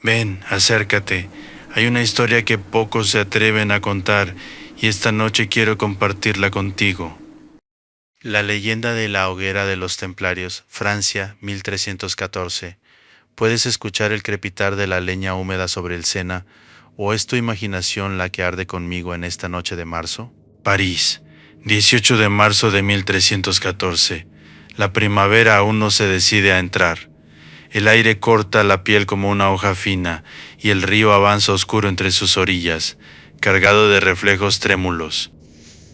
Ven, acércate. Hay una historia que pocos se atreven a contar y esta noche quiero compartirla contigo. La leyenda de la hoguera de los Templarios, Francia, 1314. ¿Puedes escuchar el crepitar de la leña húmeda sobre el Sena, o es tu imaginación la que arde conmigo en esta noche de marzo? París, 18 de marzo de 1314. La primavera aún no se decide a entrar. El aire corta la piel como una hoja fina, y el río avanza oscuro entre sus orillas, cargado de reflejos trémulos.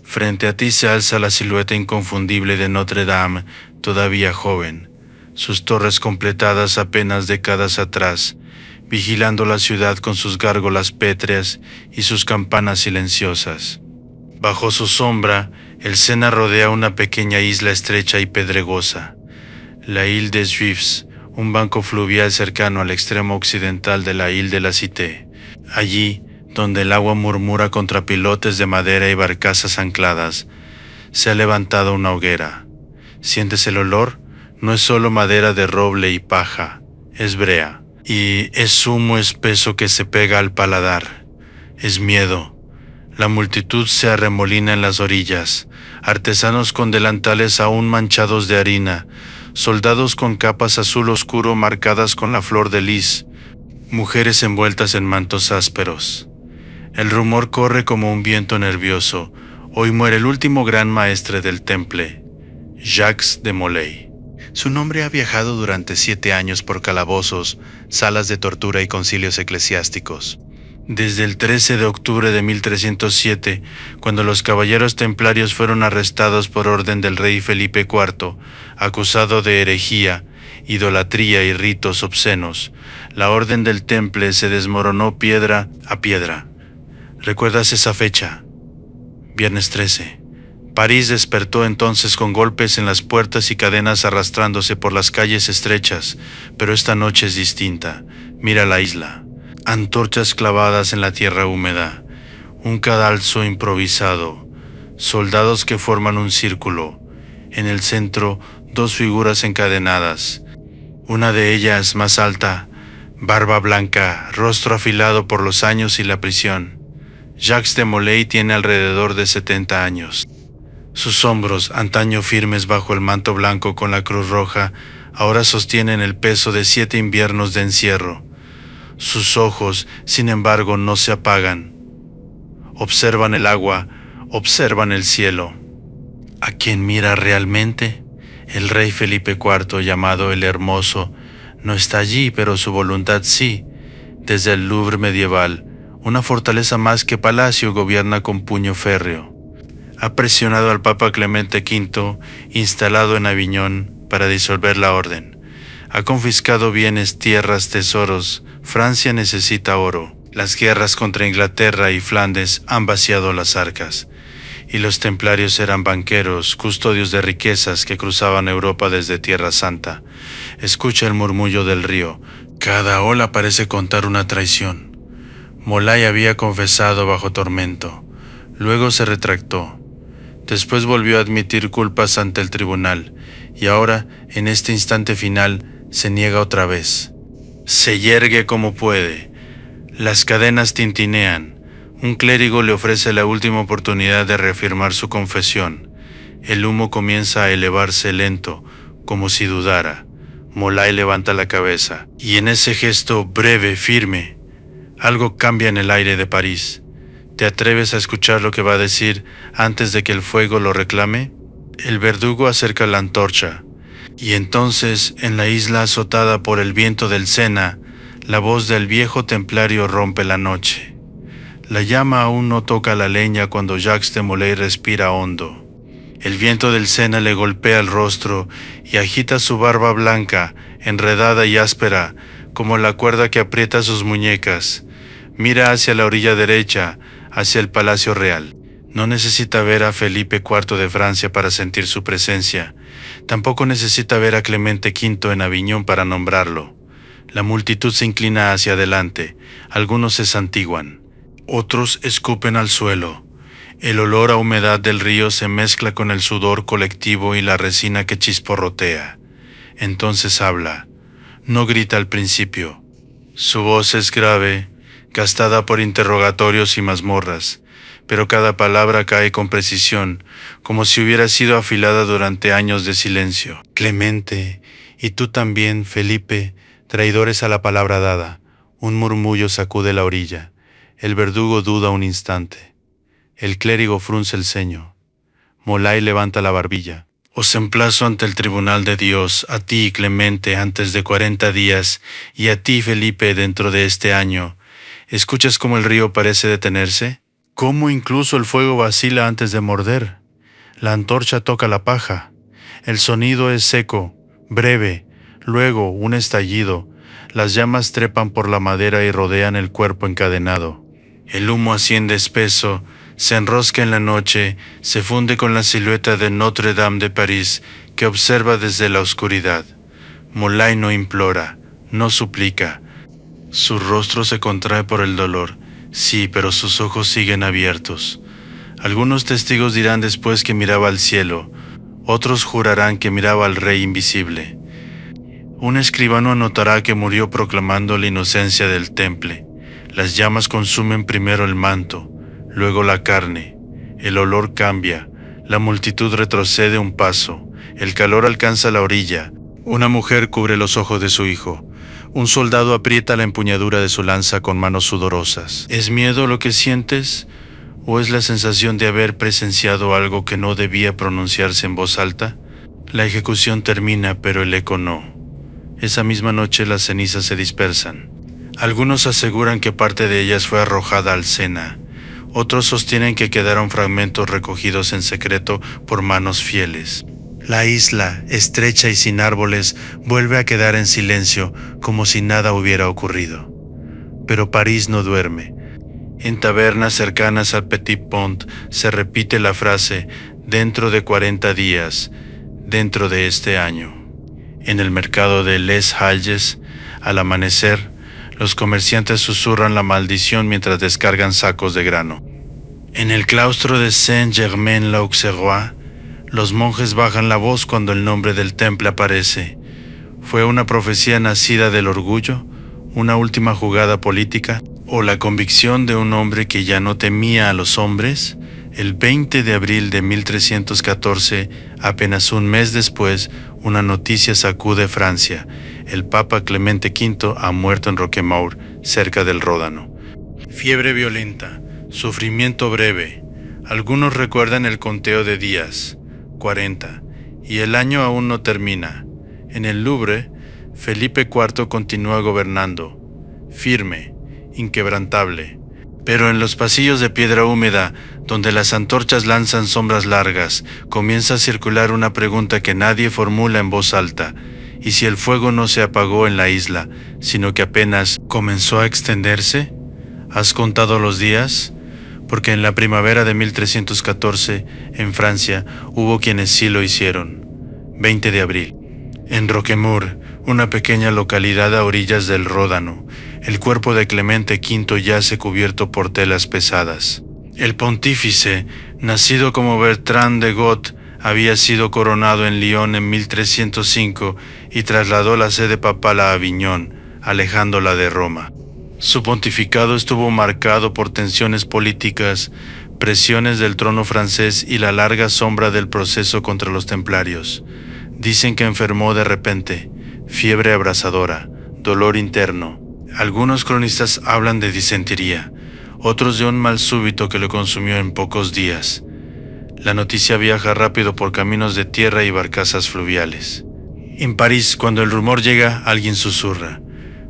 Frente a ti se alza la silueta inconfundible de Notre Dame, todavía joven, sus torres completadas apenas décadas atrás, vigilando la ciudad con sus gárgolas pétreas y sus campanas silenciosas. Bajo su sombra, el Sena rodea una pequeña isla estrecha y pedregosa, la Île des Juifs, un banco fluvial cercano al extremo occidental de la Île de la Cité. Allí, donde el agua murmura contra pilotes de madera y barcazas ancladas, se ha levantado una hoguera. ¿Sientes el olor? No es solo madera de roble y paja, es brea, y es humo espeso que se pega al paladar. Es miedo. La multitud se arremolina en las orillas, artesanos con delantales aún manchados de harina, soldados con capas azul oscuro marcadas con la flor de lis, mujeres envueltas en mantos ásperos. El rumor corre como un viento nervioso. Hoy muere el último gran maestre del Temple, Jacques de Molay. Su nombre ha viajado durante 7 años por calabozos, salas de tortura y concilios eclesiásticos. Desde el 13 de octubre de 1307, cuando los caballeros templarios fueron arrestados por orden del rey Felipe IV, acusado de herejía, idolatría y ritos obscenos, la orden del Temple se desmoronó piedra a piedra. ¿Recuerdas esa fecha? Viernes 13. París despertó entonces con golpes en las puertas y cadenas arrastrándose por las calles estrechas, pero esta noche es distinta. Mira la isla. Antorchas clavadas en la tierra húmeda, un cadalso improvisado, soldados que forman un círculo. En el centro, 2 figuras encadenadas. Una de ellas, más alta, barba blanca, rostro afilado por los años y la prisión. Jacques de Molay tiene alrededor de 70 años. Sus hombros, antaño firmes bajo el manto blanco con la cruz roja, ahora sostienen el peso de 7 inviernos de encierro. Sus ojos, sin embargo, no se apagan. Observan el agua, observan el cielo. ¿A quién mira realmente? El rey Felipe IV, llamado el Hermoso, no está allí, pero su voluntad sí. Desde el Louvre medieval, una fortaleza más que palacio, gobierna con puño férreo. Ha presionado al Papa Clemente V, instalado en Aviñón, para disolver la orden. Ha confiscado bienes, tierras, tesoros. Francia necesita oro. Las guerras contra Inglaterra y Flandes han vaciado las arcas. Y los templarios eran banqueros, custodios de riquezas que cruzaban Europa desde Tierra Santa. Escucha el murmullo del río. Cada ola parece contar una traición. Molay había confesado bajo tormento. Luego se retractó. Después volvió a admitir culpas ante el tribunal. Y ahora, en este instante final, se niega otra vez. Se yergue como puede. Las cadenas tintinean. Un clérigo le ofrece la última oportunidad de reafirmar su confesión. El humo comienza a elevarse lento, como si dudara. Molay levanta la cabeza, y en ese gesto breve, firme, algo cambia en el aire de París. ¿Te atreves a escuchar lo que va a decir antes de que el fuego lo reclame? El verdugo acerca la antorcha, y entonces, en la isla azotada por el viento del Sena, la voz del viejo templario rompe la noche. La llama aún no toca la leña cuando Jacques de Molay respira hondo. El viento del Sena le golpea el rostro y agita su barba blanca, enredada y áspera, como la cuerda que aprieta sus muñecas. Mira hacia la orilla derecha, hacia el Palacio Real. No necesita ver a Felipe IV de Francia para sentir su presencia. Tampoco necesita ver a Clemente V en Aviñón para nombrarlo. La multitud se inclina hacia adelante. Algunos se santiguan. Otros escupen al suelo. El olor a humedad del río se mezcla con el sudor colectivo y la resina que chisporrotea. Entonces habla. No grita al principio. Su voz es grave, gastada por interrogatorios y mazmorras, pero cada palabra cae con precisión, como si hubiera sido afilada durante años de silencio. Clemente, y tú también, Felipe, traidores a la palabra dada. Un murmullo sacude la orilla. El verdugo duda un instante. El clérigo frunce el ceño. Molay levanta la barbilla. Os emplazo ante el tribunal de Dios, a ti, Clemente, antes de 40 días, y a ti, Felipe, dentro de este año. ¿Escuchas cómo el río parece detenerse? ¿Cómo incluso el fuego vacila antes de morder? La antorcha toca la paja. El sonido es seco, breve, luego un estallido. Las llamas trepan por la madera y rodean el cuerpo encadenado. El humo asciende espeso, se enrosca en la noche, se funde con la silueta de Notre Dame de París que observa desde la oscuridad. Molay no implora, no suplica. Su rostro se contrae por el dolor, sí, pero sus ojos siguen abiertos. Algunos testigos dirán después que miraba al cielo, otros jurarán que miraba al Rey invisible. Un escribano anotará que murió proclamando la inocencia del temple. Las llamas consumen primero el manto, luego la carne. El olor cambia, la multitud retrocede un paso, el calor alcanza la orilla. Una mujer cubre los ojos de su hijo. Un soldado aprieta la empuñadura de su lanza con manos sudorosas. ¿Es miedo lo que sientes? ¿O es la sensación de haber presenciado algo que no debía pronunciarse en voz alta? La ejecución termina, pero el eco no. Esa misma noche las cenizas se dispersan. Algunos aseguran que parte de ellas fue arrojada al Sena. Otros sostienen que quedaron fragmentos recogidos en secreto por manos fieles. La isla, estrecha y sin árboles, vuelve a quedar en silencio, como si nada hubiera ocurrido. Pero París no duerme. En tabernas cercanas al Petit Pont se repite la frase, dentro de 40 días, dentro de este año. En el mercado de Les Halles, al amanecer, los comerciantes susurran la maldición mientras descargan sacos de grano. En el claustro de Saint-Germain-l'Auxerrois, los monjes bajan la voz cuando el nombre del temple aparece. ¿Fue una profecía nacida del orgullo, una última jugada política, o la convicción de un hombre que ya no temía a los hombres? El 20 de abril de 1314, apenas un mes después, una noticia sacude Francia. El Papa Clemente V ha muerto en Roquemaure, cerca del Ródano. Fiebre violenta, sufrimiento breve. Algunos recuerdan el conteo de días, 40, y el año aún no termina. En el Louvre, Felipe IV continúa gobernando, firme, inquebrantable. Pero en los pasillos de piedra húmeda, donde las antorchas lanzan sombras largas, comienza a circular una pregunta que nadie formula en voz alta. ¿Y si el fuego no se apagó en la isla, sino que apenas comenzó a extenderse? ¿Has contado los días? Porque en la primavera de 1314, en Francia, hubo quienes sí lo hicieron. 20 de abril. En Roquemaure, una pequeña localidad a orillas del Ródano, el cuerpo de Clemente V yace cubierto por telas pesadas. El pontífice, nacido como Bertrand de Got, había sido coronado en Lyon en 1305 y trasladó la sede papal a Aviñón, alejándola de Roma. Su pontificado estuvo marcado por tensiones políticas, presiones del trono francés y la larga sombra del proceso contra los templarios. Dicen que enfermó de repente, fiebre abrasadora, dolor interno. Algunos cronistas hablan de disentería, otros de un mal súbito que lo consumió en pocos días. La noticia viaja rápido por caminos de tierra y barcazas fluviales. En París, cuando el rumor llega, alguien susurra.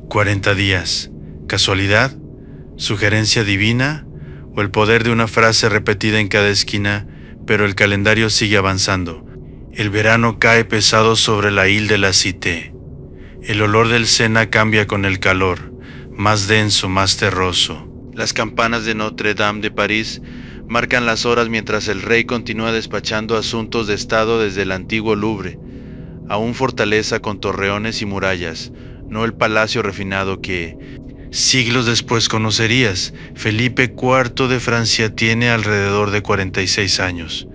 40 días. ¿Casualidad? ¿Sugerencia divina? ¿O el poder de una frase repetida en cada esquina? Pero el calendario sigue avanzando. El verano cae pesado sobre la Ile de la Cité. El olor del Sena cambia con el calor, más denso, más terroso. Las campanas de Notre Dame de París marcan las horas mientras el rey continúa despachando asuntos de estado desde el antiguo Louvre, aún fortaleza con torreones y murallas, no el palacio refinado que, siglos después conocerías. Felipe IV de Francia tiene alrededor de 46 años.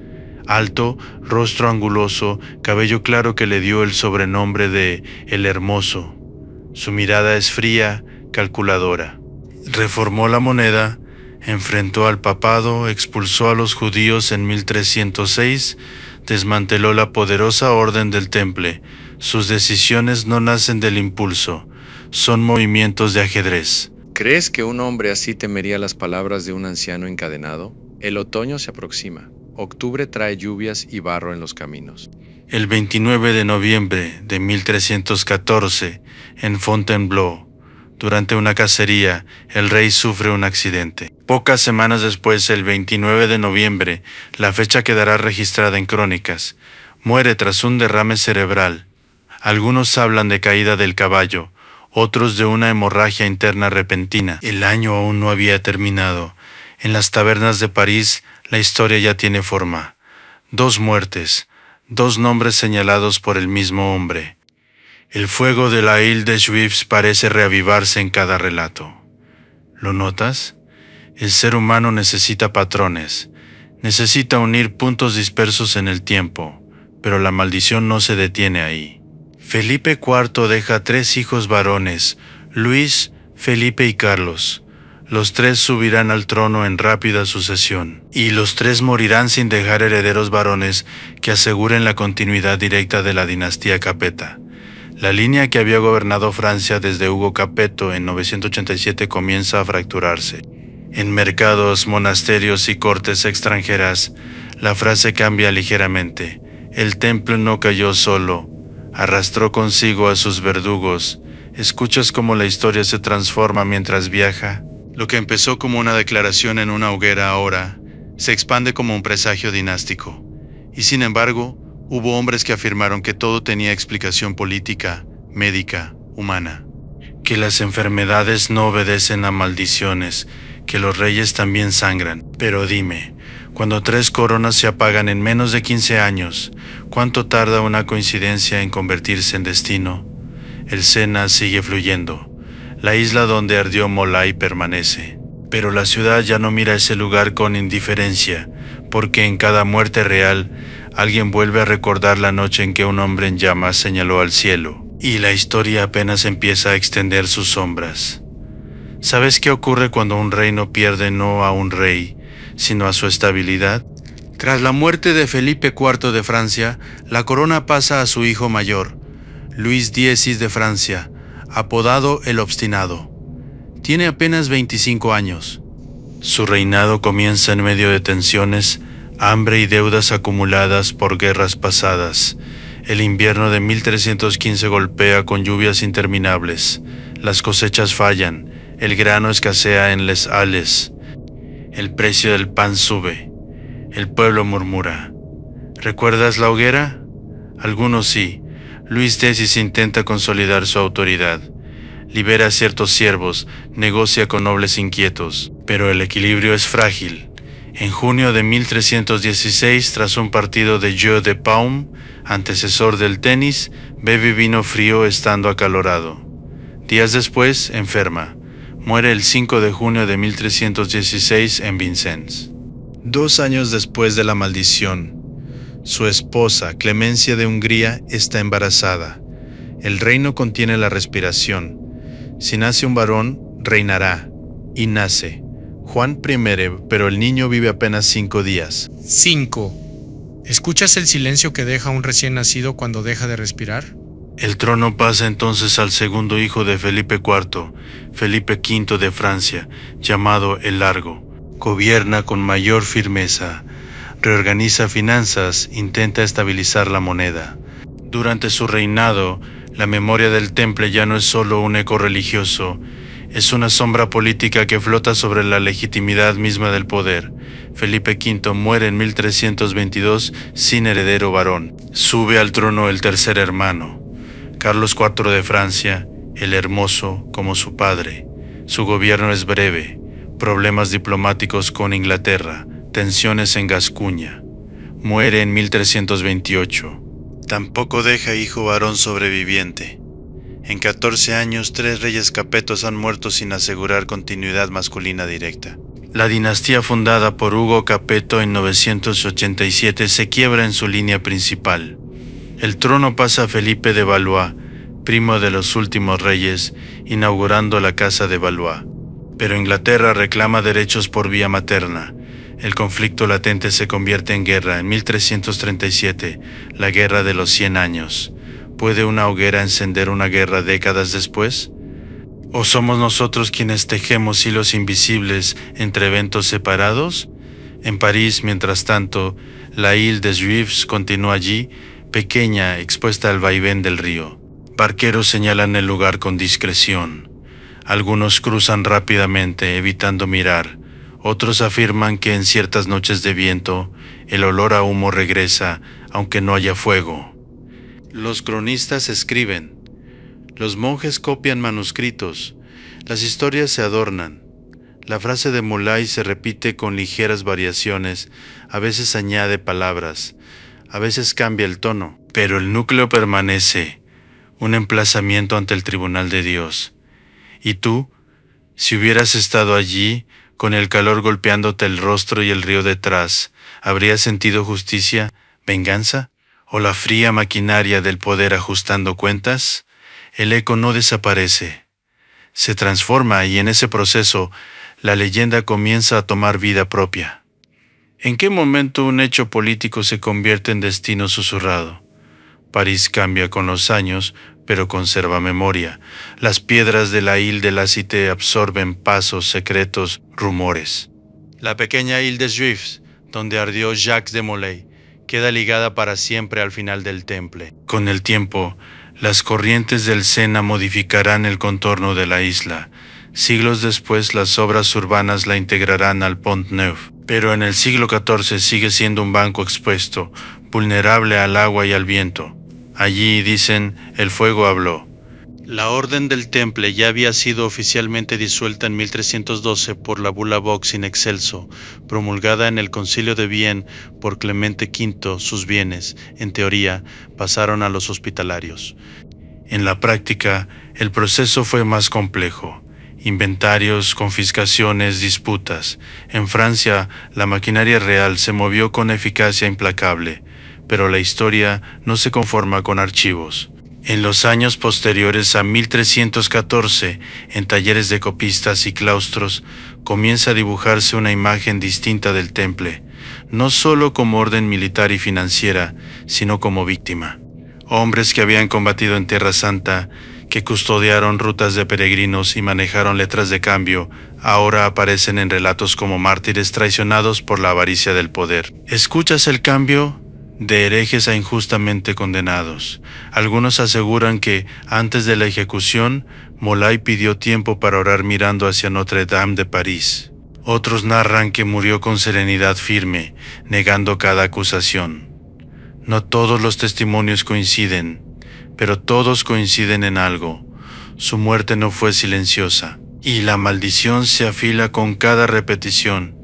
Alto, rostro anguloso, cabello claro que le dio el sobrenombre de El Hermoso. Su mirada es fría, calculadora. Reformó la moneda, enfrentó al papado, expulsó a los judíos en 1306, desmanteló la poderosa Orden del Temple. Sus decisiones no nacen del impulso, son movimientos de ajedrez. ¿Crees que un hombre así temería las palabras de un anciano encadenado? El otoño se aproxima. Octubre trae lluvias y barro en los caminos. El 29 de noviembre de 1314, en Fontainebleau, durante una cacería, el rey sufre un accidente. Pocas semanas después, el 29 de noviembre, la fecha quedará registrada en crónicas. Muere tras un derrame cerebral. Algunos hablan de caída del caballo, otros de una hemorragia interna repentina. El año aún no había terminado. En las tabernas de París, la historia ya tiene forma. 2 muertes, 2 nombres señalados por el mismo hombre. El fuego de la Île de Juifs parece reavivarse en cada relato. ¿Lo notas? El ser humano necesita patrones, necesita unir puntos dispersos en el tiempo, pero la maldición no se detiene ahí. Felipe IV deja 3 hijos varones, Luis, Felipe y Carlos. Los 3 subirán al trono en rápida sucesión, y los 3 morirán sin dejar herederos varones que aseguren la continuidad directa de la dinastía Capeta. La línea que había gobernado Francia desde Hugo Capeto en 987 comienza a fracturarse. En mercados, monasterios y cortes extranjeras, la frase cambia ligeramente. El templo no cayó solo, arrastró consigo a sus verdugos. ¿Escuchas cómo la historia se transforma mientras viaja? Lo que empezó como una declaración en una hoguera ahora se expande como un presagio dinástico. Y sin embargo, hubo hombres que afirmaron que todo tenía explicación política, médica, humana. Que las enfermedades no obedecen a maldiciones, que los reyes también sangran. Pero dime, cuando 3 coronas se apagan en menos de 15 años, ¿cuánto tarda una coincidencia en convertirse en destino? El Sena sigue fluyendo. La isla donde ardió Molay permanece. Pero la ciudad ya no mira ese lugar con indiferencia, porque en cada muerte real, alguien vuelve a recordar la noche en que un hombre en llamas señaló al cielo, y la historia apenas empieza a extender sus sombras. ¿Sabes qué ocurre cuando un reino pierde no a un rey, sino a su estabilidad? Tras la muerte de Felipe IV de Francia, la corona pasa a su hijo mayor, Luis X de Francia, apodado el Obstinado. Tiene apenas 25 años. Su reinado comienza en medio de tensiones, hambre y deudas acumuladas por guerras pasadas. El invierno de 1315 golpea con lluvias interminables. Las cosechas fallan, el grano escasea en Les Halles. El precio del pan sube. El pueblo murmura. ¿Recuerdas la hoguera? Algunos sí. Luis X intenta consolidar su autoridad. Libera a ciertos siervos, negocia con nobles inquietos, pero el equilibrio es frágil. En junio de 1316, tras un partido de Jeu de Paume, antecesor del tenis, bebe vino frío estando acalorado. Días después, enferma. Muere el 5 de junio de 1316 en Vincennes. 2 años después de la maldición, su esposa, Clemencia de Hungría, está embarazada. El reino contiene la respiración. Si nace un varón, reinará. Y nace. Juan I, pero el niño vive apenas 5 días. 5. ¿Escuchas el silencio que deja un recién nacido cuando deja de respirar? El trono pasa entonces al segundo hijo de Felipe IV, Felipe V de Francia, llamado el Largo. Gobierna con mayor firmeza, reorganiza finanzas, intenta estabilizar la moneda. Durante su reinado, la memoria del Temple ya no es solo un eco religioso, es una sombra política que flota sobre la legitimidad misma del poder. Felipe V muere en 1322 sin heredero varón. Sube al trono el tercer hermano, Carlos IV de Francia, el Hermoso, como su padre. Su gobierno es breve, problemas diplomáticos con Inglaterra, tensiones en Gascuña. Muere en 1328. Tampoco deja hijo varón sobreviviente. En 14 años, 3 reyes capetos han muerto sin asegurar continuidad masculina directa. La dinastía fundada por Hugo Capeto en 987 se quiebra en su línea principal. El trono pasa a Felipe de Valois, primo de los últimos reyes, inaugurando la Casa de Valois. Pero Inglaterra reclama derechos por vía materna. El conflicto latente se convierte en guerra en 1337, la Guerra de los 100 años. ¿Puede una hoguera encender una guerra décadas después? ¿O somos nosotros quienes tejemos hilos invisibles entre eventos separados? En París, mientras tanto, la Île des Juifs continúa allí, pequeña, expuesta al vaivén del río. Barqueros señalan el lugar con discreción. Algunos cruzan rápidamente, evitando mirar. Otros afirman que en ciertas noches de viento, el olor a humo regresa, aunque no haya fuego. Los cronistas escriben. Los monjes copian manuscritos. Las historias se adornan. La frase de Molay se repite con ligeras variaciones, a veces añade palabras, a veces cambia el tono, pero el núcleo permanece, un emplazamiento ante el tribunal de Dios. ¿Y tú, si hubieras estado allí, con el calor golpeándote el rostro y el río detrás, habrías sentido justicia, venganza, o la fría maquinaria del poder ajustando cuentas? El eco no desaparece, se transforma y en ese proceso la leyenda comienza a tomar vida propia. ¿En qué momento un hecho político se convierte en destino susurrado? París cambia con los años, pero conserva memoria. Las piedras de la Île de la Cité absorben pasos, secretos, rumores. La pequeña Île des Juifs, donde ardió Jacques de Molay, queda ligada para siempre al final del Temple. Con el tiempo, las corrientes del Sena modificarán el contorno de la isla. Siglos después, las obras urbanas la integrarán al Pont Neuf. Pero en el siglo XIV sigue siendo un banco expuesto, vulnerable al agua y al viento. Allí, dicen, el fuego habló. La Orden del Temple ya había sido oficialmente disuelta en 1312 por la bula Vox in excelso, promulgada en el Concilio de Vienne por Clemente V. Sus bienes, en teoría, pasaron a los hospitalarios. En la práctica, el proceso fue más complejo. Inventarios, confiscaciones, disputas. En Francia, la maquinaria real se movió con eficacia implacable, pero la historia no se conforma con archivos. En los años posteriores a 1314, en talleres de copistas y claustros, comienza a dibujarse una imagen distinta del Temple, no solo como orden militar y financiera, sino como víctima. Hombres que habían combatido en Tierra Santa, que custodiaron rutas de peregrinos y manejaron letras de cambio, ahora aparecen en relatos como mártires traicionados por la avaricia del poder. ¿Escuchas el cambio? De herejes a injustamente condenados. Algunos aseguran que, antes de la ejecución, Molay pidió tiempo para orar mirando hacia Notre Dame de París. Otros narran que murió con serenidad firme, negando cada acusación. No todos los testimonios coinciden, pero todos coinciden en algo. Su muerte no fue silenciosa, y la maldición se afila con cada repetición.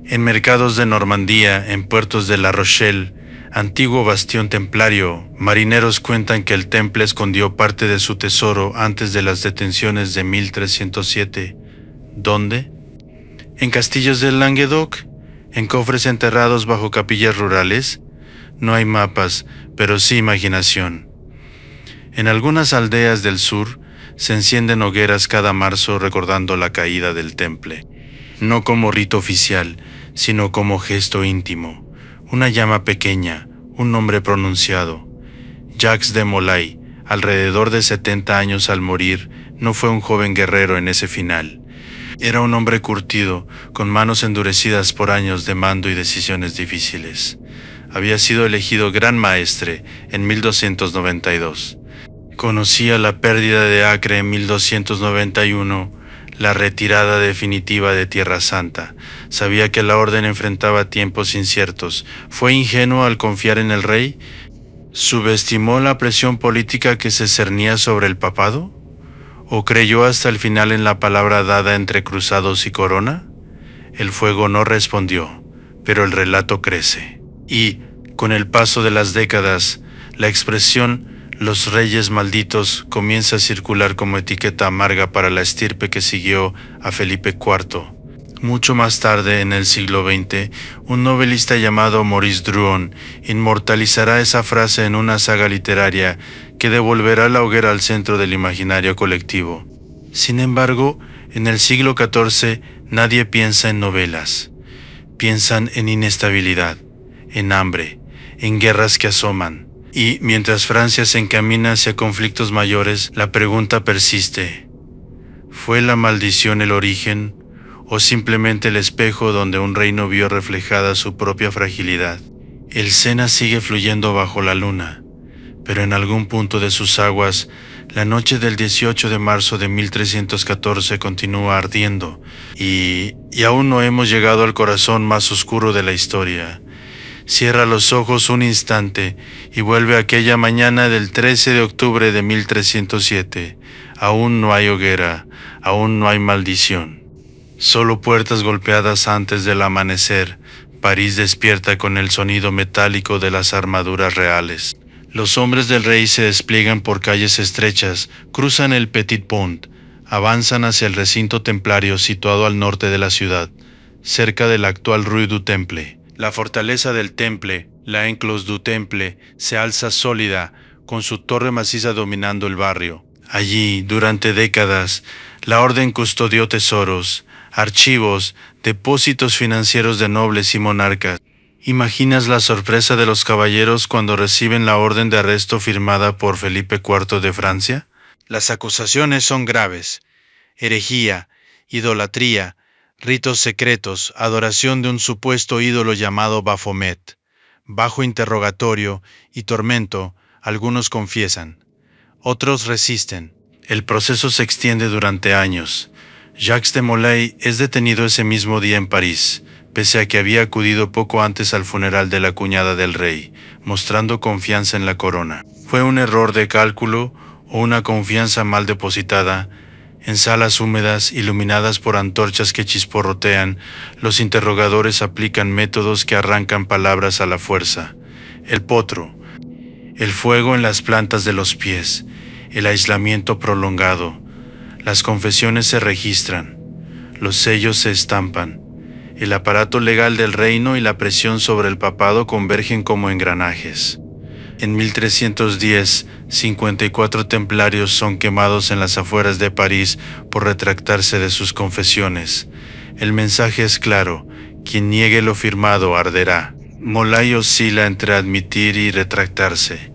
En mercados de Normandía, en puertos de La Rochelle, antiguo bastión templario, marineros cuentan que el Temple escondió parte de su tesoro antes de las detenciones de 1307. ¿Dónde? ¿En castillos del Languedoc? ¿En cofres enterrados bajo capillas rurales? No hay mapas, pero sí imaginación. En algunas aldeas del sur se encienden hogueras cada marzo recordando la caída del Temple, no como rito oficial, sino como gesto íntimo. Una llama pequeña, un nombre pronunciado. Jacques de Molay, alrededor de 70 años al morir, no fue un joven guerrero en ese final. Era un hombre curtido, con manos endurecidas por años de mando y decisiones difíciles. Había sido elegido gran maestre en 1292. Conocía la pérdida de Acre en 1291, la retirada definitiva de Tierra Santa. Sabía que la orden enfrentaba tiempos inciertos. ¿Fue ingenuo al confiar en el rey? ¿Subestimó la presión política que se cernía sobre el papado? ¿O creyó hasta el final en la palabra dada entre cruzados y corona? El fuego no respondió, pero el relato crece. Y, con el paso de las décadas, la expresión «los reyes malditos» comienza a circular como etiqueta amarga para la estirpe que siguió a Felipe IV. Mucho más tarde, en el siglo XX, un novelista llamado Maurice Druon inmortalizará esa frase en una saga literaria que devolverá la hoguera al centro del imaginario colectivo. Sin embargo, en el siglo XIV nadie piensa en novelas. Piensan en inestabilidad, en hambre, en guerras que asoman. Y mientras Francia se encamina hacia conflictos mayores, la pregunta persiste. ¿Fue la maldición el origen o simplemente el espejo donde un reino vio reflejada su propia fragilidad? El Sena sigue fluyendo bajo la luna, pero en algún punto de sus aguas, la noche del 18 de marzo de 1314 continúa ardiendo y aún no hemos llegado al corazón más oscuro de la historia. Cierra los ojos un instante y vuelve a aquella mañana del 13 de octubre de 1307. Aún no hay hoguera, aún no hay maldición. Solo puertas golpeadas antes del amanecer. París despierta con el sonido metálico de las armaduras reales. Los hombres del rey se despliegan por calles estrechas, cruzan el Petit Pont, avanzan hacia el recinto templario situado al norte de la ciudad, cerca del actual Rue du Temple. La fortaleza del Temple, la Enclos du Temple, se alza sólida, con su torre maciza dominando el barrio. Allí, durante décadas, la orden custodió tesoros, archivos, depósitos financieros de nobles y monarcas. ¿Imaginas la sorpresa de los caballeros cuando reciben la orden de arresto firmada por Felipe IV de Francia? Las acusaciones son graves: herejía, idolatría, ritos secretos, adoración de un supuesto ídolo llamado Baphomet. Bajo interrogatorio y tormento, algunos confiesan, otros resisten. El proceso se extiende durante años. Jacques de Molay es detenido ese mismo día en París, pese a que había acudido poco antes al funeral de la cuñada del rey, mostrando confianza en la corona. ¿Fue un error de cálculo o una confianza mal depositada? En salas húmedas, iluminadas por antorchas que chisporrotean, los interrogadores aplican métodos que arrancan palabras a la fuerza. El potro, el fuego en las plantas de los pies, el aislamiento prolongado. Las confesiones se registran, los sellos se estampan. El aparato legal del reino y la presión sobre el papado convergen como engranajes. En 1310, 54 templarios son quemados en las afueras de París por retractarse de sus confesiones. El mensaje es claro: quien niegue lo firmado arderá. Molay oscila entre admitir y retractarse.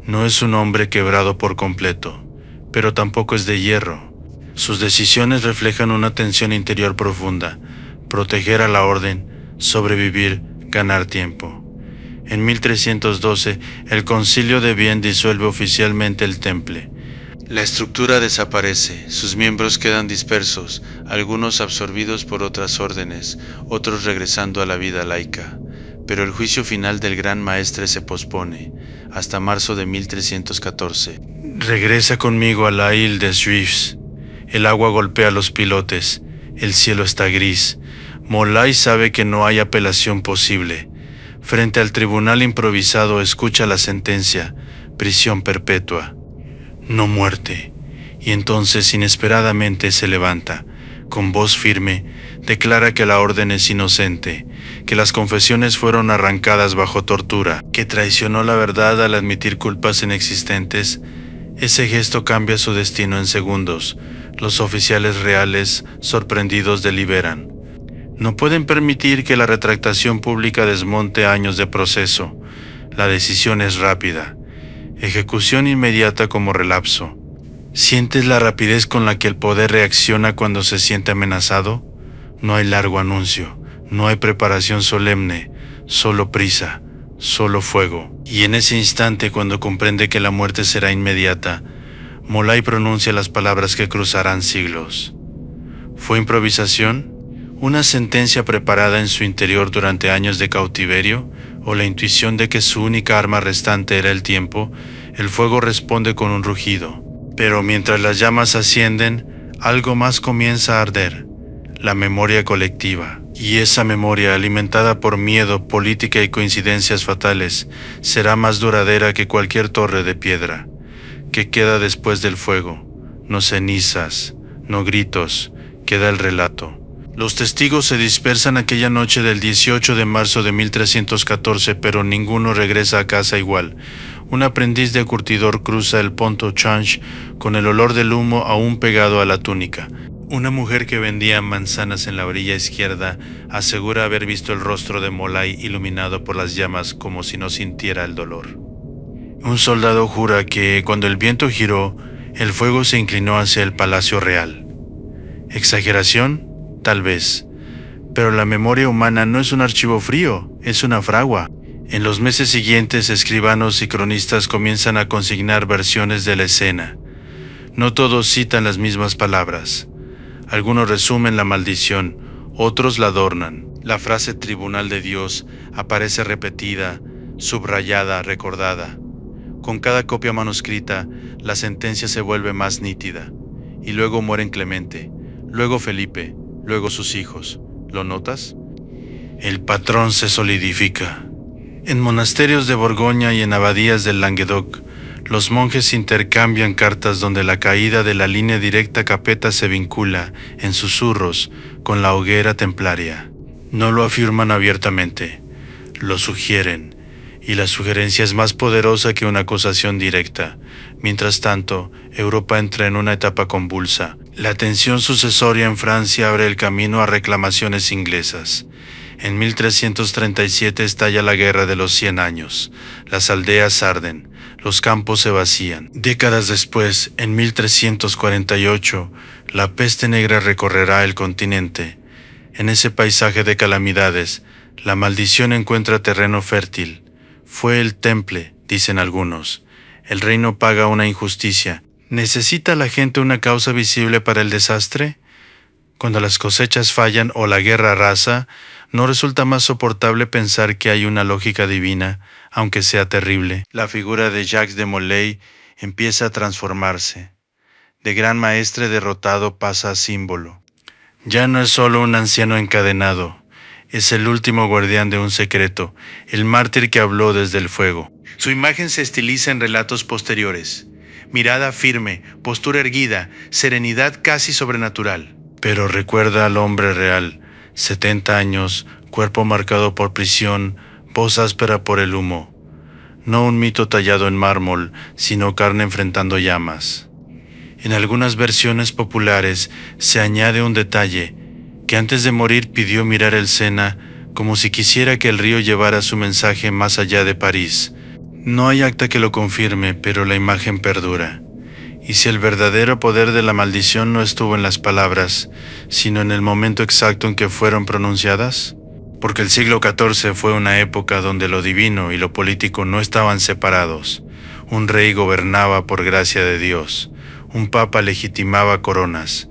No es un hombre quebrado por completo, pero tampoco es de hierro. Sus decisiones reflejan una tensión interior profunda: proteger a la orden, sobrevivir, ganar tiempo. En 1312, el Concilio de Vienne disuelve oficialmente el Temple. La estructura desaparece, sus miembros quedan dispersos, algunos absorbidos por otras órdenes, otros regresando a la vida laica. Pero el juicio final del Gran Maestre se pospone, hasta marzo de 1314. Regresa conmigo a la Ile des Juifs. El agua golpea los pilotes, el cielo está gris. Molay sabe que no hay apelación posible. Frente al tribunal improvisado escucha la sentencia: prisión perpetua, no muerte. Y entonces inesperadamente se levanta, con voz firme, declara que la orden es inocente, que las confesiones fueron arrancadas bajo tortura, que traicionó la verdad al admitir culpas inexistentes. Ese gesto cambia su destino en segundos. Los oficiales reales, sorprendidos, deliberan. No pueden permitir que la retractación pública desmonte años de proceso. La decisión es rápida. Ejecución inmediata como relapso. ¿Sientes la rapidez con la que el poder reacciona cuando se siente amenazado? No hay largo anuncio, no hay preparación solemne, solo prisa, solo fuego. Y en ese instante, cuando comprende que la muerte será inmediata, Molay pronuncia las palabras que cruzarán siglos. ¿Fue improvisación? ¿Una sentencia preparada en su interior durante años de cautiverio? ¿O la intuición de que su única arma restante era el tiempo? El fuego responde con un rugido. Pero mientras las llamas ascienden, algo más comienza a arder: la memoria colectiva. Y esa memoria, alimentada por miedo, política y coincidencias fatales, será más duradera que cualquier torre de piedra. ¿Qué queda después del fuego? No cenizas, no gritos, queda el relato. Los testigos se dispersan aquella noche del 18 de marzo de 1314, pero ninguno regresa a casa igual. Un aprendiz de curtidor cruza el Pontchartrain con el olor del humo aún pegado a la túnica. Una mujer que vendía manzanas en la orilla izquierda asegura haber visto el rostro de Molay iluminado por las llamas como si no sintiera el dolor. Un soldado jura que, cuando el viento giró, el fuego se inclinó hacia el Palacio Real. ¿Exageración? Tal vez. Pero la memoria humana no es un archivo frío, es una fragua. En los meses siguientes, escribanos y cronistas comienzan a consignar versiones de la escena. No todos citan las mismas palabras. Algunos resumen la maldición, otros la adornan. La frase Tribunal de Dios aparece repetida, subrayada, recordada. Con cada copia manuscrita, la sentencia se vuelve más nítida. Y luego mueren Clemente, luego Felipe, luego sus hijos. ¿Lo notas? El patrón se solidifica. En monasterios de Borgoña y en abadías del Languedoc, los monjes intercambian cartas donde la caída de la línea directa Capeta se vincula, en susurros, con la hoguera templaria. No lo afirman abiertamente, lo sugieren, y la sugerencia es más poderosa que una acusación directa. Mientras tanto, Europa entra en una etapa convulsa. La tensión sucesoria en Francia abre el camino a reclamaciones inglesas. En 1337 estalla la Guerra de los 100 años. Las aldeas arden, los campos se vacían. Décadas después, en 1348, la peste negra recorrerá el continente. En ese paisaje de calamidades, la maldición encuentra terreno fértil. Fue el Temple, dicen algunos. El reino paga una injusticia. ¿Necesita la gente una causa visible para el desastre? Cuando las cosechas fallan o la guerra arrasa, ¿no resulta más soportable pensar que hay una lógica divina, aunque sea terrible? La figura de Jacques de Molay empieza a transformarse. De gran maestre derrotado pasa a símbolo. Ya no es solo un anciano encadenado, es el último guardián de un secreto, el mártir que habló desde el fuego. Su imagen se estiliza en relatos posteriores. Mirada firme, postura erguida, serenidad casi sobrenatural. Pero recuerda al hombre real, 70 años, cuerpo marcado por prisión, voz áspera por el humo. No un mito tallado en mármol, sino carne enfrentando llamas. En algunas versiones populares se añade un detalle, que antes de morir pidió mirar el Sena como si quisiera que el río llevara su mensaje más allá de París. No hay acta que lo confirme, pero la imagen perdura. Y si el verdadero poder de la maldición no estuvo en las palabras, sino en el momento exacto en que fueron pronunciadas? Porque el siglo XIV fue una época donde lo divino y lo político no estaban separados. Un rey gobernaba por gracia de Dios. Un papa legitimaba coronas.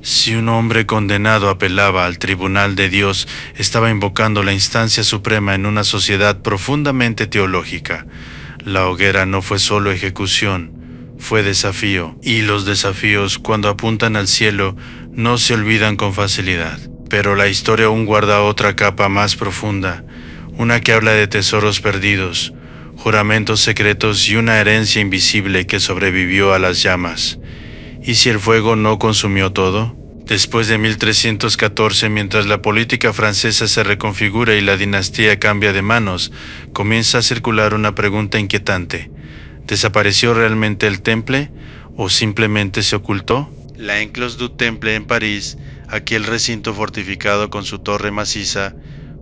Si un hombre condenado apelaba al tribunal de Dios, estaba invocando la instancia suprema en una sociedad profundamente teológica. La hoguera no fue solo ejecución, fue desafío, y los desafíos, cuando apuntan al cielo, no se olvidan con facilidad. Pero la historia aún guarda otra capa más profunda, una que habla de tesoros perdidos, juramentos secretos y una herencia invisible que sobrevivió a las llamas. ¿Y si el fuego no consumió todo? Después de 1314, mientras la política francesa se reconfigura y la dinastía cambia de manos, comienza a circular una pregunta inquietante. ¿Desapareció realmente el Temple o simplemente se ocultó? La Enclos du Temple en París, aquel recinto fortificado con su torre maciza,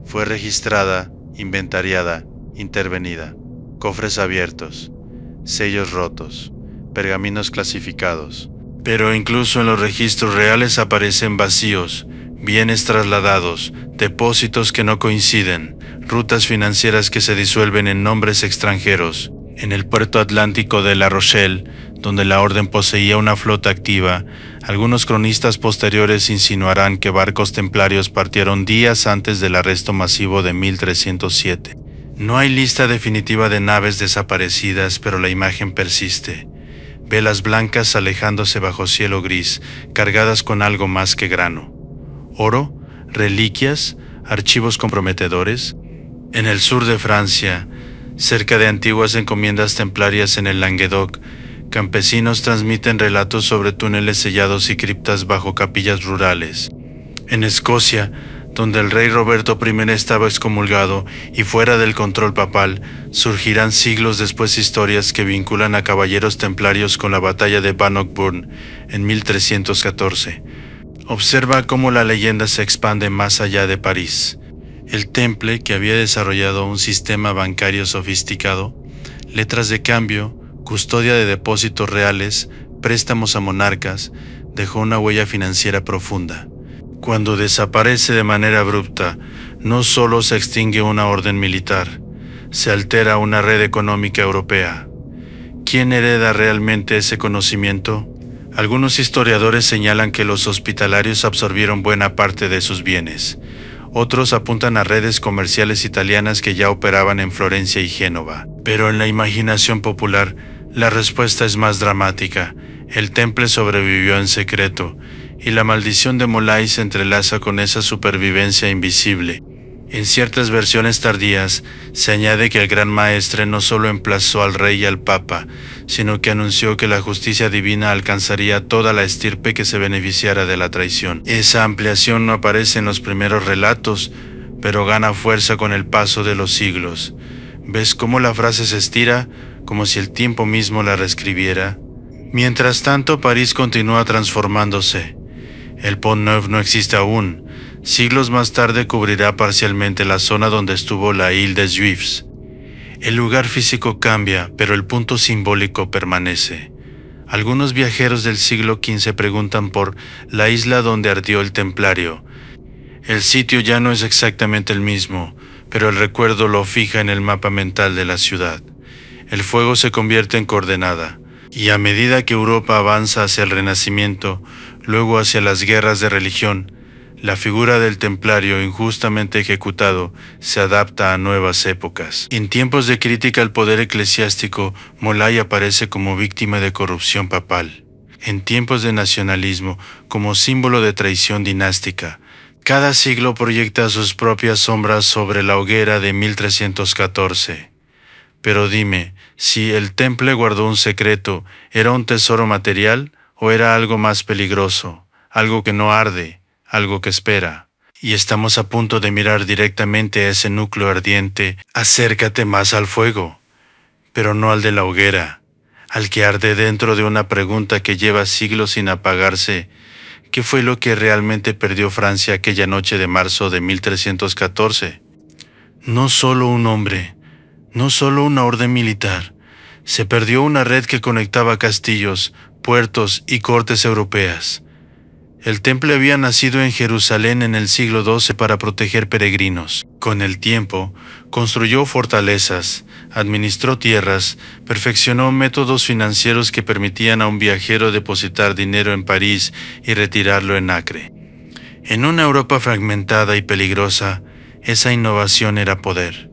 fue registrada, inventariada, intervenida. Cofres abiertos, sellos rotos, pergaminos clasificados. Pero incluso en los registros reales aparecen vacíos, bienes trasladados, depósitos que no coinciden, rutas financieras que se disuelven en nombres extranjeros. En el puerto atlántico de La Rochelle, donde la orden poseía una flota activa, algunos cronistas posteriores insinuarán que barcos templarios partieron días antes del arresto masivo de 1307. No hay lista definitiva de naves desaparecidas, pero la imagen persiste. Velas blancas alejándose bajo cielo gris, cargadas con algo más que grano. Oro, reliquias, archivos comprometedores. En el sur de Francia, cerca de antiguas encomiendas templarias en el Languedoc, campesinos transmiten relatos sobre túneles sellados y criptas bajo capillas rurales. En Escocia, donde el rey Roberto I estaba excomulgado y fuera del control papal, surgirán siglos después historias que vinculan a caballeros templarios con la batalla de Bannockburn en 1314. Observa cómo la leyenda se expande más allá de París. El Temple, que había desarrollado un sistema bancario sofisticado, letras de cambio, custodia de depósitos reales, préstamos a monarcas, dejó una huella financiera profunda. Cuando desaparece de manera abrupta, no solo se extingue una orden militar, se altera una red económica europea. ¿Quién hereda realmente ese conocimiento? Algunos historiadores señalan que los hospitalarios absorbieron buena parte de sus bienes. Otros apuntan a redes comerciales italianas que ya operaban en Florencia y Génova. Pero en la imaginación popular, la respuesta es más dramática. El Temple sobrevivió en secreto, y la maldición de Molay se entrelaza con esa supervivencia invisible. En ciertas versiones tardías, se añade que el Gran Maestre no solo emplazó al rey y al papa, sino que anunció que la justicia divina alcanzaría a toda la estirpe que se beneficiara de la traición. Esa ampliación no aparece en los primeros relatos, pero gana fuerza con el paso de los siglos. ¿Ves cómo la frase se estira, como si el tiempo mismo la reescribiera? Mientras tanto, París continúa transformándose. El Pont Neuf no existe aún. Siglos más tarde cubrirá parcialmente la zona donde estuvo la Île des Juifs. El lugar físico cambia, pero el punto simbólico permanece. Algunos viajeros del siglo XV preguntan por la isla donde ardió el Templario. El sitio ya no es exactamente el mismo, pero el recuerdo lo fija en el mapa mental de la ciudad. El fuego se convierte en coordenada, y a medida que Europa avanza hacia el Renacimiento, luego hacia las guerras de religión, la figura del templario injustamente ejecutado se adapta a nuevas épocas. En tiempos de crítica al poder eclesiástico, Molay aparece como víctima de corrupción papal. En tiempos de nacionalismo, como símbolo de traición dinástica. Cada siglo proyecta sus propias sombras sobre la hoguera de 1314. Pero dime, si el Temple guardó un secreto, ¿era un tesoro material o era algo más peligroso, algo que no arde, algo que espera? Y estamos a punto de mirar directamente a ese núcleo ardiente. Acércate más al fuego, pero no al de la hoguera, al que arde dentro de una pregunta que lleva siglos sin apagarse. ¿Qué fue lo que realmente perdió Francia aquella noche de marzo de 1314? No solo un hombre, no solo una orden militar. Se perdió una red que conectaba castillos, puertos y cortes europeas. El Temple había nacido en Jerusalén en el siglo XII para proteger peregrinos. Con el tiempo, construyó fortalezas, administró tierras, perfeccionó métodos financieros que permitían a un viajero depositar dinero en París y retirarlo en Acre. En una Europa fragmentada y peligrosa, esa innovación era poder.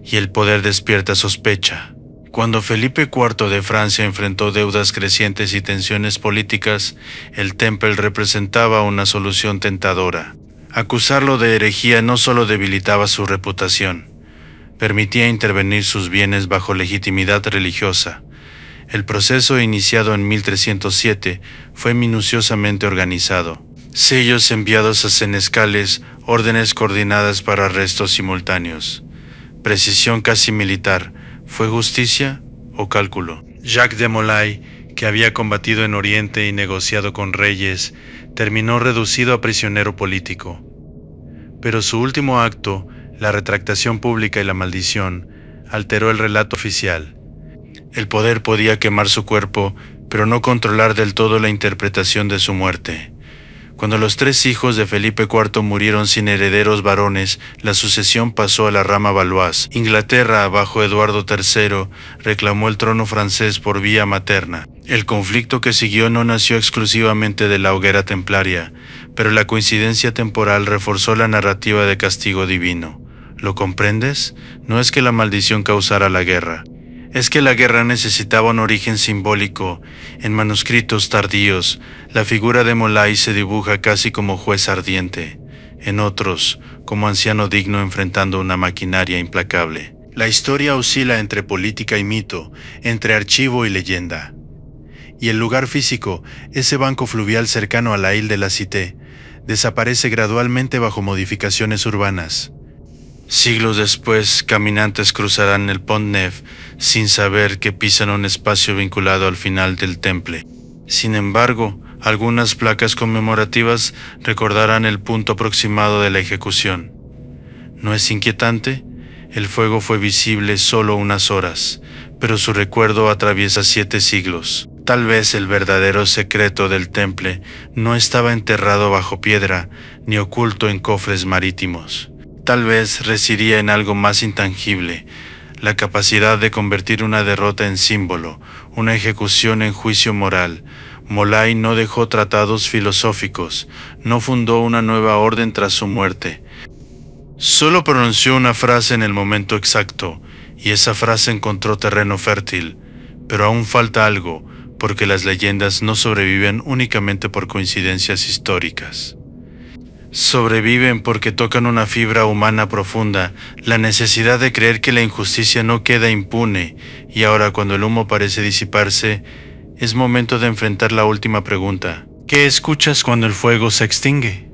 Y el poder despierta sospecha. Cuando Felipe IV de Francia enfrentó deudas crecientes y tensiones políticas, el Temple representaba una solución tentadora. Acusarlo de herejía no solo debilitaba su reputación, permitía intervenir sus bienes bajo legitimidad religiosa. El proceso, iniciado en 1307, fue minuciosamente organizado. Sellos enviados a senescales, órdenes coordinadas para arrestos simultáneos. Precisión casi militar. ¿Fue justicia o cálculo? Jacques de Molay, que había combatido en Oriente y negociado con reyes, terminó reducido a prisionero político. Pero su último acto, la retractación pública y la maldición, alteró el relato oficial. El poder podía quemar su cuerpo, pero no controlar del todo la interpretación de su muerte. Cuando los 3 hijos de Felipe IV murieron sin herederos varones, la sucesión pasó a la rama Valois. Inglaterra, bajo Eduardo III, reclamó el trono francés por vía materna. El conflicto que siguió no nació exclusivamente de la hoguera templaria, pero la coincidencia temporal reforzó la narrativa de castigo divino. ¿Lo comprendes? No es que la maldición causara la guerra. Es que la guerra necesitaba un origen simbólico. En manuscritos tardíos, la figura de Molay se dibuja casi como juez ardiente, en otros, como anciano digno enfrentando una maquinaria implacable. La historia oscila entre política y mito, entre archivo y leyenda. Y el lugar físico, ese banco fluvial cercano a la Île de la Cité, desaparece gradualmente bajo modificaciones urbanas. Siglos después, caminantes cruzarán el Pont Neuf sin saber que pisan un espacio vinculado al final del temple. Sin embargo, algunas placas conmemorativas recordarán el punto aproximado de la ejecución. ¿No es inquietante? El fuego fue visible solo unas horas, pero su recuerdo atraviesa 7 siglos. Tal vez el verdadero secreto del temple no estaba enterrado bajo piedra ni oculto en cofres marítimos. Tal vez residía en algo más intangible, la capacidad de convertir una derrota en símbolo, una ejecución en juicio moral. Molay no dejó tratados filosóficos, no fundó una nueva orden tras su muerte. Solo pronunció una frase en el momento exacto, y esa frase encontró terreno fértil. Pero aún falta algo, porque las leyendas no sobreviven únicamente por coincidencias históricas. Sobreviven porque tocan una fibra humana profunda, la necesidad de creer que la injusticia no queda impune, y ahora cuando el humo parece disiparse, es momento de enfrentar la última pregunta. ¿Qué escuchas cuando el fuego se extingue?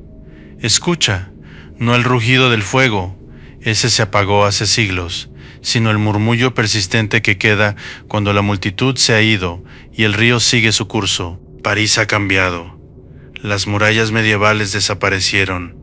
Escucha, no el rugido del fuego, ese se apagó hace siglos, sino el murmullo persistente que queda cuando la multitud se ha ido y el río sigue su curso. París ha cambiado. Las murallas medievales desaparecieron.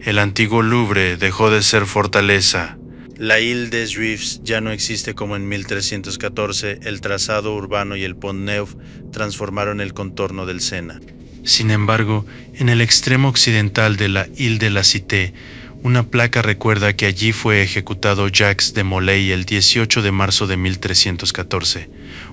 El antiguo Louvre dejó de ser fortaleza. La Île des Juifs ya no existe como en 1314. El trazado urbano y el Pont Neuf transformaron el contorno del Sena. Sin embargo, en el extremo occidental de la Île de la Cité, una placa recuerda que allí fue ejecutado Jacques de Molay el 18 de marzo de 1314,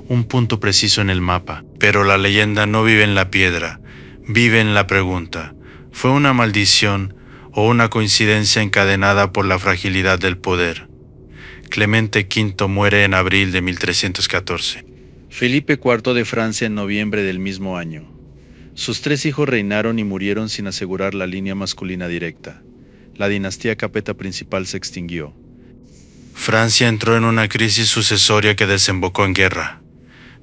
un punto preciso en el mapa. Pero la leyenda no vive en la piedra, vive en la pregunta. ¿Fue una maldición o una coincidencia encadenada por la fragilidad del poder? Clemente V muere en abril de 1314. Felipe IV de Francia en noviembre del mismo año. Sus 3 hijos reinaron y murieron sin asegurar la línea masculina directa. La dinastía capeta principal se extinguió. Francia entró en una crisis sucesoria que desembocó en guerra.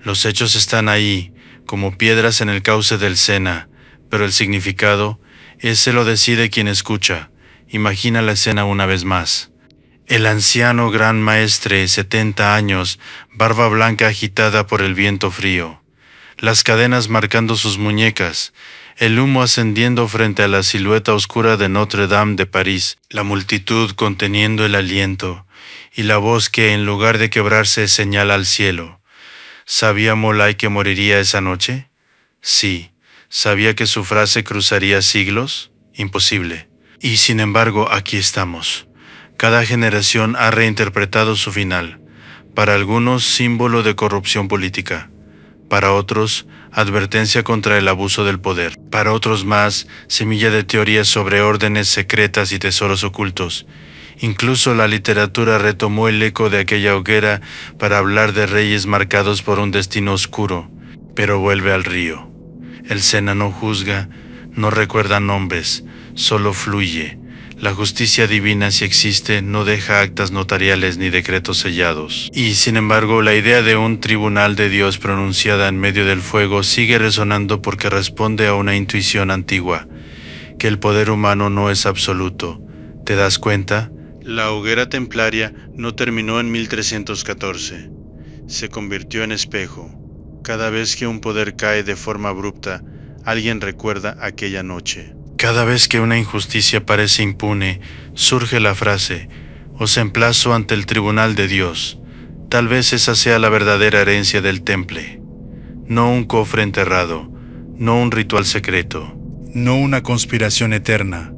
Los hechos están ahí, como piedras en el cauce del Sena, pero el significado, ese lo decide quien escucha. Imagina la escena una vez más. El anciano gran maestre, 70 años, barba blanca agitada por el viento frío. Las cadenas marcando sus muñecas, el humo ascendiendo frente a la silueta oscura de Notre Dame de París, la multitud conteniendo el aliento, y la voz que en lugar de quebrarse señala al cielo. ¿Sabía Molay que moriría esa noche? Sí. ¿Sabía que su frase cruzaría siglos? Imposible. Y sin embargo, aquí estamos. Cada generación ha reinterpretado su final. Para algunos, símbolo de corrupción política. Para otros, advertencia contra el abuso del poder. Para otros más, semilla de teorías sobre órdenes secretas y tesoros ocultos. Incluso la literatura retomó el eco de aquella hoguera para hablar de reyes marcados por un destino oscuro. Pero vuelve al río. El Sena no juzga, no recuerda nombres, solo fluye. La justicia divina, si existe, no deja actas notariales ni decretos sellados. Y, sin embargo, la idea de un tribunal de Dios pronunciada en medio del fuego sigue resonando porque responde a una intuición antigua, que el poder humano no es absoluto. ¿Te das cuenta? La hoguera templaria no terminó en 1314. Se convirtió en espejo. Cada vez que un poder cae de forma abrupta, alguien recuerda aquella noche. Cada vez que una injusticia parece impune, surge la frase: os emplazo ante el tribunal de Dios. Tal vez esa sea la verdadera herencia del temple. No un cofre enterrado, no un ritual secreto, no una conspiración eterna,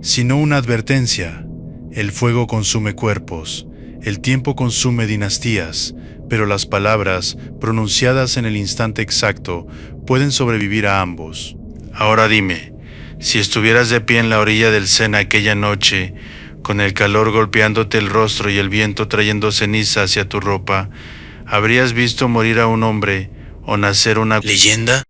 sino una advertencia. El fuego consume cuerpos, el tiempo consume dinastías, pero las palabras, pronunciadas en el instante exacto, pueden sobrevivir a ambos. Ahora dime, si estuvieras de pie en la orilla del Sena aquella noche, con el calor golpeándote el rostro y el viento trayendo ceniza hacia tu ropa, ¿habrías visto morir a un hombre o nacer una leyenda?